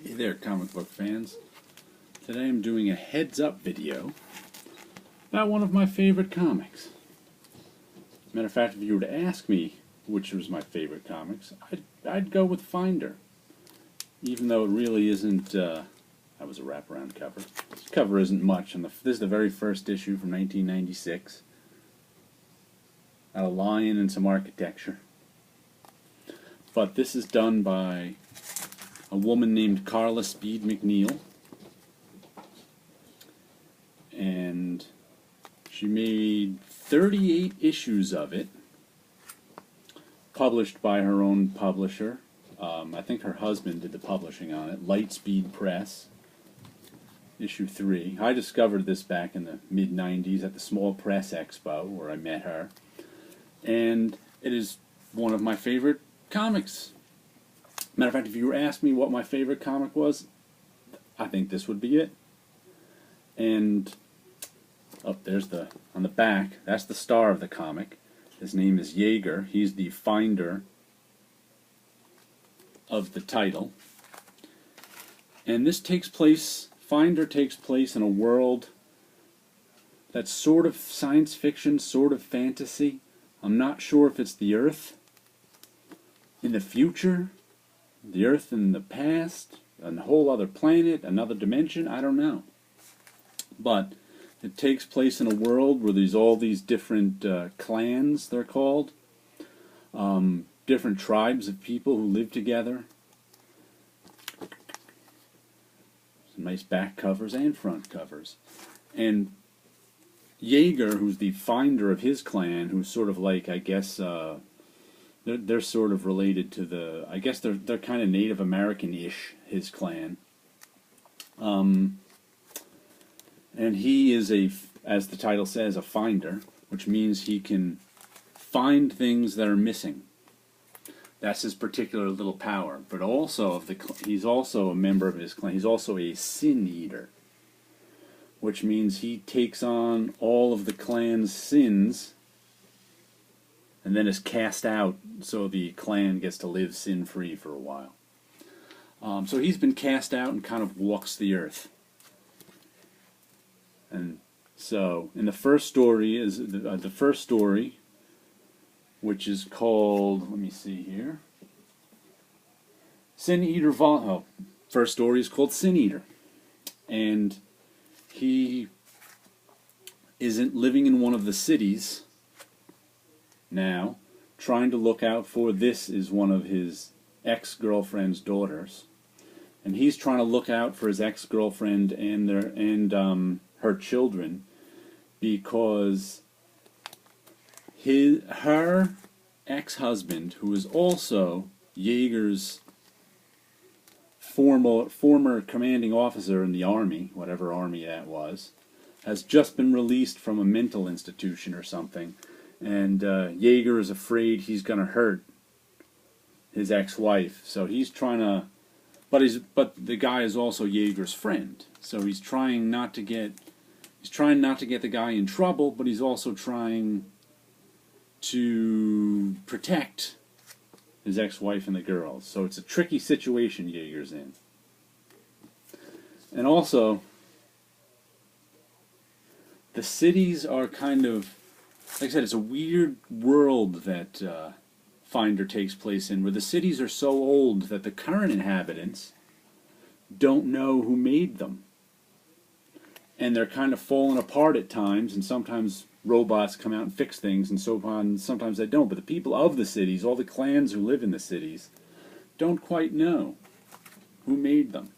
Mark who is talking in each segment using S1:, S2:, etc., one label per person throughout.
S1: Hey there, comic book fans. Today I'm doing a heads-up video about one of my favorite comics. As a matter of fact, if you were to ask me which was my favorite comics, I'd go with Finder. Even though it really isn't, that was a wraparound cover. This cover isn't much, and this is the very first issue from 1996. Got a lion and some architecture. But this is done by a woman named Carla Speed McNeil, and she made 38 issues of it, published by her own publisher. I think her husband did the publishing on it, Lightspeed Press, issue 3. I discovered this back in the mid-90s at the Small Press Expo, where I met her, and it is one of my favorite comics. Matter of fact, if you were asking me what my favorite comic was, I think this would be it. And there's on the back, that's the star of the comic. His name is Jaeger. He's the finder of the title. And this Finder takes place in a world that's sort of science fiction, sort of fantasy. I'm not sure if it's the Earth in the future, the Earth in the past, a whole other planet, another dimension, I don't know. But it takes place in a world where there's all these different clans, they're called. Different tribes of people who live together. Some nice back covers and front covers. And Jaeger, who's the finder of his clan, who's sort of like, I guess, they're sort of related to the, I guess they're kind of Native American-ish, his clan. And he is as the title says, a finder, which means he can find things that are missing. That's his particular little power. But also, he's also a member of his clan. He's also a sin eater, which means he takes on all of the clan's sins and then is cast out so the clan gets to live sin-free for a while. So he's been cast out and kind of walks the earth. And so, in the first story which is called, let me see here, Sin Eater first story is called Sin Eater. And he isn't living in one of the cities now, trying to look out for, this is one of his ex-girlfriend's daughters, and he's trying to look out for his ex-girlfriend and her children, because her ex-husband, who is also Jaeger's former commanding officer in the army, whatever army that was, has just been released from a mental institution or something. And Jaeger is afraid he's going to hurt his ex-wife, so he's trying to. But the guy is also Jaeger's friend, so he's trying not to get. He's trying not to get the guy in trouble, but he's also trying to protect his ex-wife and the girls. So it's a tricky situation Jaeger's in. And also, the cities are kind of, like I said, it's a weird world that Finder takes place in, where the cities are so old that the current inhabitants don't know who made them. And they're kind of falling apart at times, and sometimes robots come out and fix things, and so on. Sometimes they don't. But the people of the cities, all the clans who live in the cities, don't quite know who made them.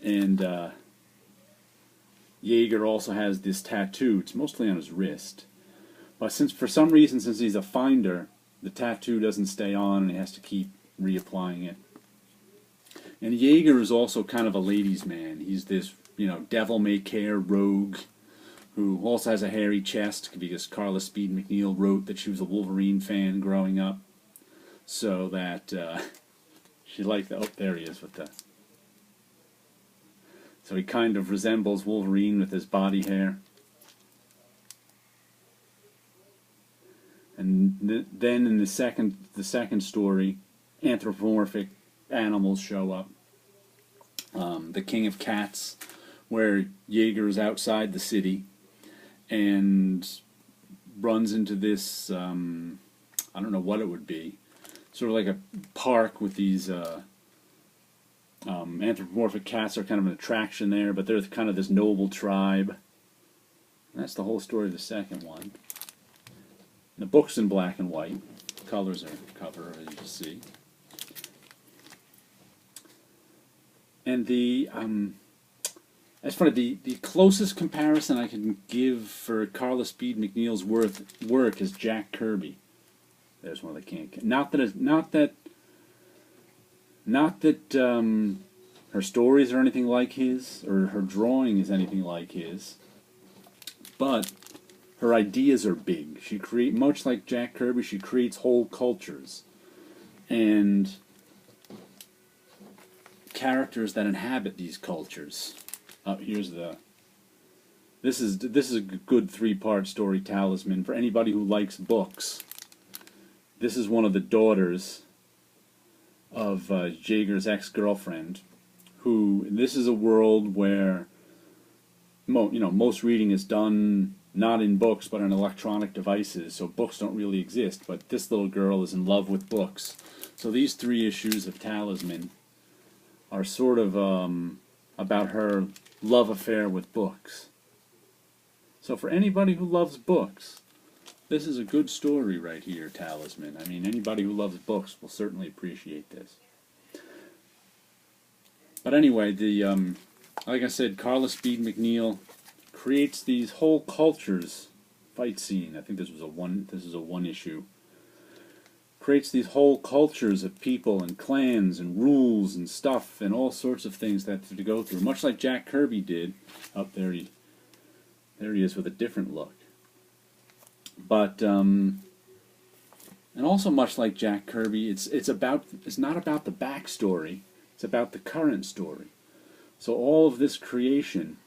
S1: And Jaeger also has this tattoo. It's mostly on his wrist. But for some reason, since he's a finder, the tattoo doesn't stay on, and he has to keep reapplying it. And Jaeger is also kind of a ladies' man. He's this, devil-may-care rogue who also has a hairy chest, because Carla Speed McNeil wrote that she was a Wolverine fan growing up. So that she liked that. Oh, there he is with the. So he kind of resembles Wolverine with his body hair. And then in the second story, anthropomorphic animals show up. The King of Cats, where Jaeger is outside the city and runs into this, I don't know what it would be, sort of like a park with these anthropomorphic cats are kind of an attraction there, but they're kind of this noble tribe. And that's the whole story of the second one. The book's in black and white. Colors are cover, as you can see. And that's funny, the closest comparison I can give for Carla Speed McNeil's work is Jack Kirby. There's one that can't. Not that her stories are anything like his, or her drawing is anything like his, but her ideas are big. Much like Jack Kirby, she creates whole cultures and characters that inhabit these cultures. This is a good 3-part story, Talisman, for anybody who likes books. This is one of the daughters of Jaeger's ex-girlfriend, this is a world where most reading is done not in books but on electronic devices, so books don't really exist, but this little girl is in love with books. So these 3 issues of Talisman are sort of about her love affair with books. So for anybody who loves books, this is a good story right here, Talisman. I mean, anybody who loves books will certainly appreciate this. But anyway, like I said, Carla Speed McNeil creates these whole cultures. Fight scene. I think this is a one issue. Creates these whole cultures of people and clans and rules and stuff and all sorts of things that to go through. Much like Jack Kirby did. Up there, there he is with a different look. But and also much like Jack Kirby, it's not about the backstory. It's about the current story. So all of this creation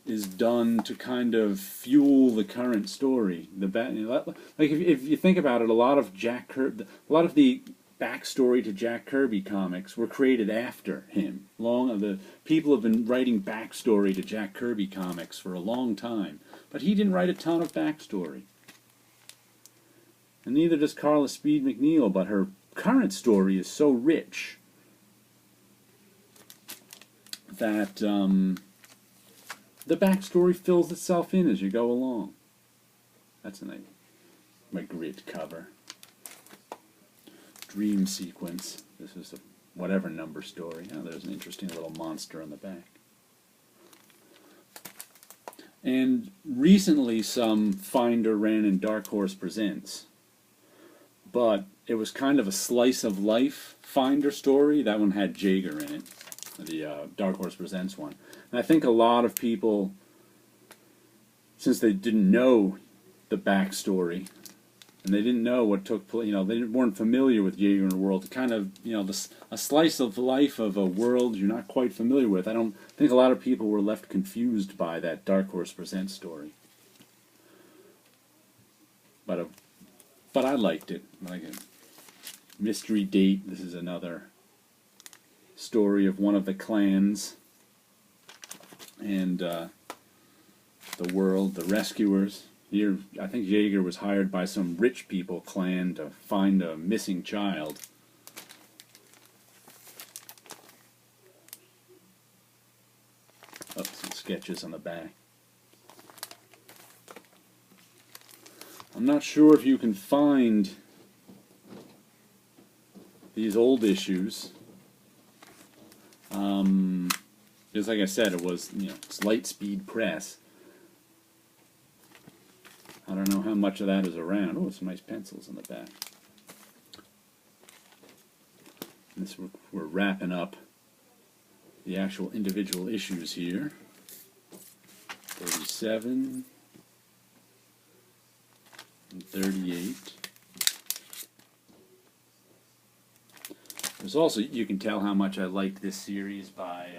S1: is done to kind of fuel the current story. Like if you think about it, a lot of the backstory to Jack Kirby comics were created after him. The people have been writing backstory to Jack Kirby comics for a long time, but he didn't write a ton of backstory. And neither does Carla Speed McNeil, but her current story is so rich that the backstory fills itself in as you go along. That's my grid cover. Dream sequence. This is a whatever number story. Oh, there's an interesting little monster on the back. And recently some Finder ran in Dark Horse Presents. But it was kind of a slice of life Finder story. That one had Jaeger in it. The Dark Horse Presents one. And I think a lot of people, since they didn't know the backstory, and they didn't know what took place, they weren't familiar with Jaeger in the world, kind of, a slice of life of a world you're not quite familiar with. I don't think a lot of people were left confused by that Dark Horse Presents story. But I liked it. Like a mystery date. This is another story of one of the clans and the world, the rescuers. Here, I think Jaeger was hired by some rich people clan to find a missing child. Oh, some sketches on the back. I'm not sure if you can find these old issues. Just like I said, it was, it's Light Speed Press. I don't know how much of that is around. Oh, some nice pencils in the back. We're wrapping up the actual individual issues here. 37 and 38. There's also, you can tell how much I liked this series by,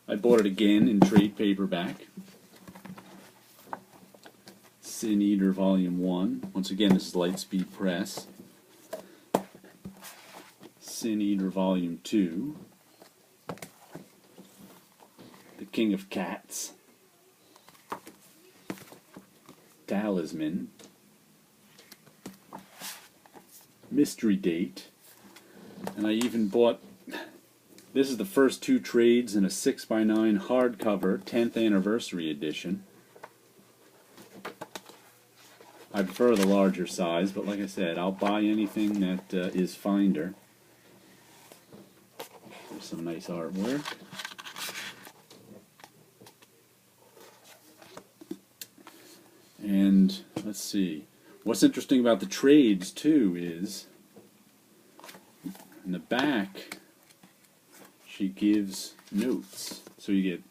S1: I bought it again in trade paperback. Sin Eater Volume 1. Once again, this is Lightspeed Press. Sin Eater Volume 2, The King of Cats, Talisman, Mystery Date, and I even bought, this is the first 2 trades in a 6x9 hardcover 10th anniversary edition. I prefer the larger size, but like I said, I'll buy anything that is Finder. There's some nice artwork. And let's see. What's interesting about the trades too is in the back she gives notes. So you get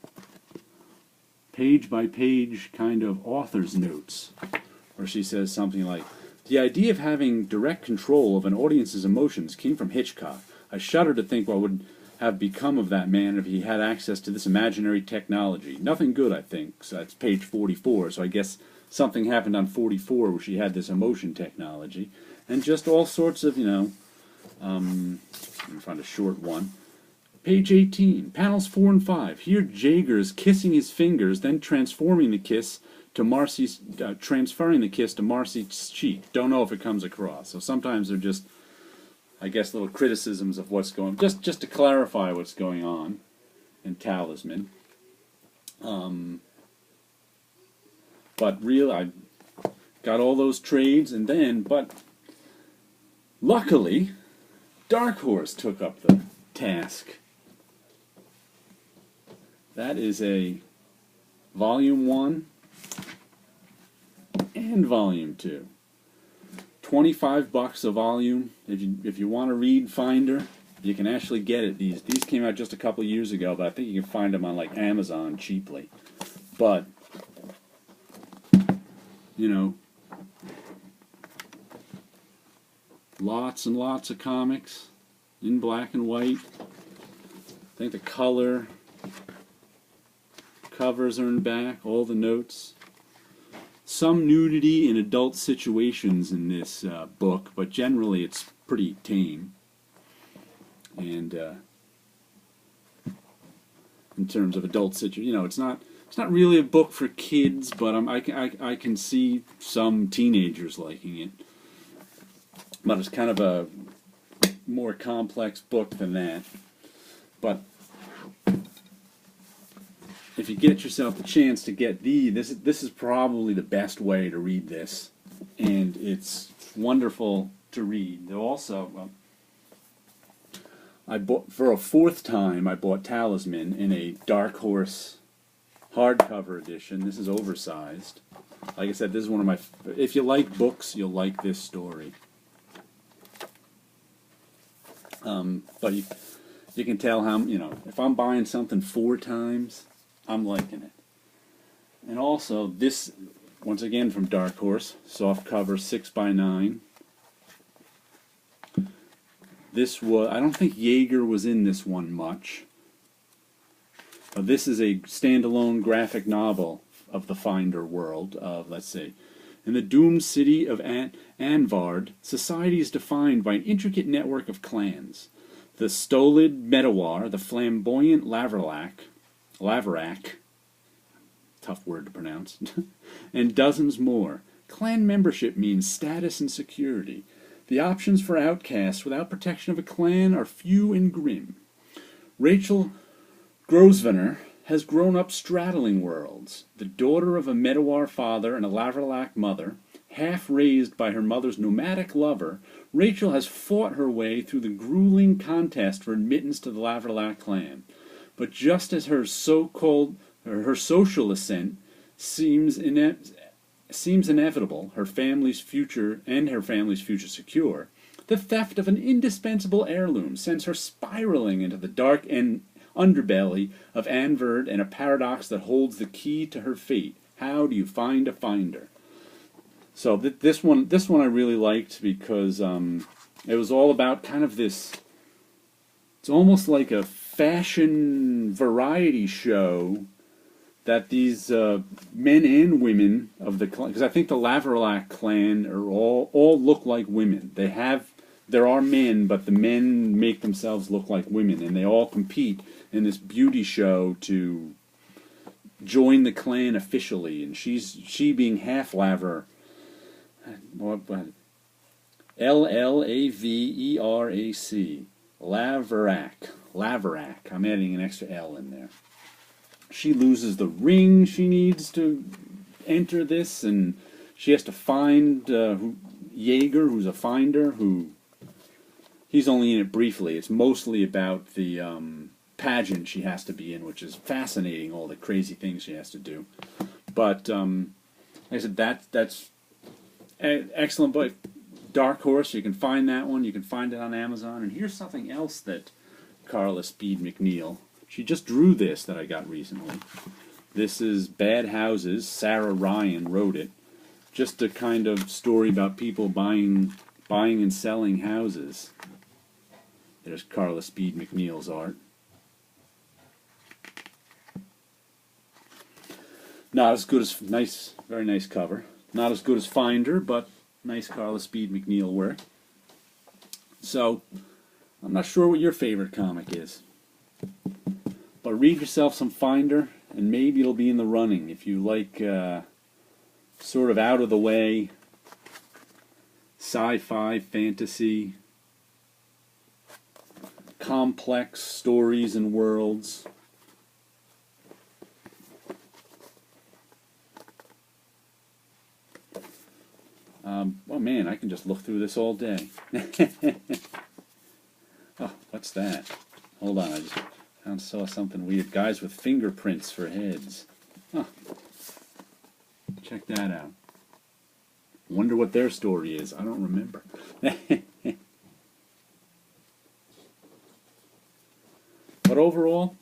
S1: page by page kind of author's notes. Or she says something like, "The idea of having direct control of an audience's emotions came from Hitchcock. I shudder to think what would have become of that man if he had access to this imaginary technology. Nothing good, I think." So that's page 44. So I guess something happened on 44 where she had this emotion technology. And just all sorts of, let me find a short one. Page 18, panels 4 and 5. Here Jaeger is kissing his fingers, then transferring the kiss to Marcy's cheek. Don't know if it comes across. So sometimes they're just, I guess, little criticisms of what's going, just to clarify what's going on in Talisman. But really, I got all those trades, and then, but luckily, Dark Horse took up the task. That is a Volume 1 and Volume 2. $25 a volume. If you want to read Finder, you can actually get it. These came out just a couple years ago, but I think you can find them on like Amazon cheaply. But lots and lots of comics in black and white. I think the covers are in back, all the notes. Some nudity in adult situations in this book, but generally it's pretty tame. And in terms of adult situations, it's not really a book for kids, but I can see some teenagers liking it. But it's kind of a more complex book than that. But if you get yourself the chance to get this is probably the best way to read this, and it's wonderful to read. Though also, I bought for a 4th time. I bought Talisman in a Dark Horse hardcover edition. This is oversized. Like I said, this is one of my. If you like books, you'll like this story. But you can tell how, if I'm buying something 4 times, I'm liking it. And also, this, once again from Dark Horse, soft cover 6x9. This was, I don't think Jaeger was in this one much. But this is a standalone graphic novel of the Finder world of, let's see. In the doomed city of Anvard, society is defined by an intricate network of clans. The stolid Medawar, the flamboyant Laverack, tough word to pronounce, and dozens more. Clan membership means status and security. The options for outcasts without protection of a clan are few and grim. Rachel Grosvenor has grown up straddling worlds. The daughter of a Medawar father and a Laverack mother, half raised by her mother's nomadic lover, Rachel has fought her way through the grueling contest for admittance to the Laverack clan. But just as her social ascent seems inevitable, her family's future secure, the theft of an indispensable heirloom sends her spiraling into the dark underbelly of Anvard and a paradox that holds the key to her fate. How do you find a finder? So this one I really liked because it was all about kind of this. It's almost like a fashion variety show that these men and women of the clan, because I think the Laverack clan are all look like women. They have there are men, but the men make themselves look like women, and they all compete in this beauty show to join the clan officially. And she being half laver, Laverac, Laverac. I'm adding an extra L in there. She loses the ring she needs to enter this, and she has to find Jaeger, who's a finder, he's only in it briefly. It's mostly about the pageant she has to be in, which is fascinating, all the crazy things she has to do. But, like I said, that's an excellent book. Dark Horse, you can find that one. You can find it on Amazon. And here's something else that Carla Speed McNeil, she just drew this that I got recently. This is Bad Houses. Sarah Ryan wrote it. Just a kind of story about people buying and selling houses. There's Carla Speed McNeil's art. Not as good as very nice cover. Not as good as Finder, but nice Carla Speed McNeil work. So, I'm not sure what your favorite comic is. But read yourself some Finder, and maybe it'll be in the running. If you like sort of out of the way, sci-fi, fantasy, complex stories and worlds. Oh man, I can just look through this all day. Oh, what's that? Hold on, I just saw something weird. Guys with fingerprints for heads. Huh. Check that out. Wonder what their story is. I don't remember. But overall,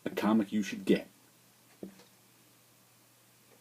S1: a comic you should get.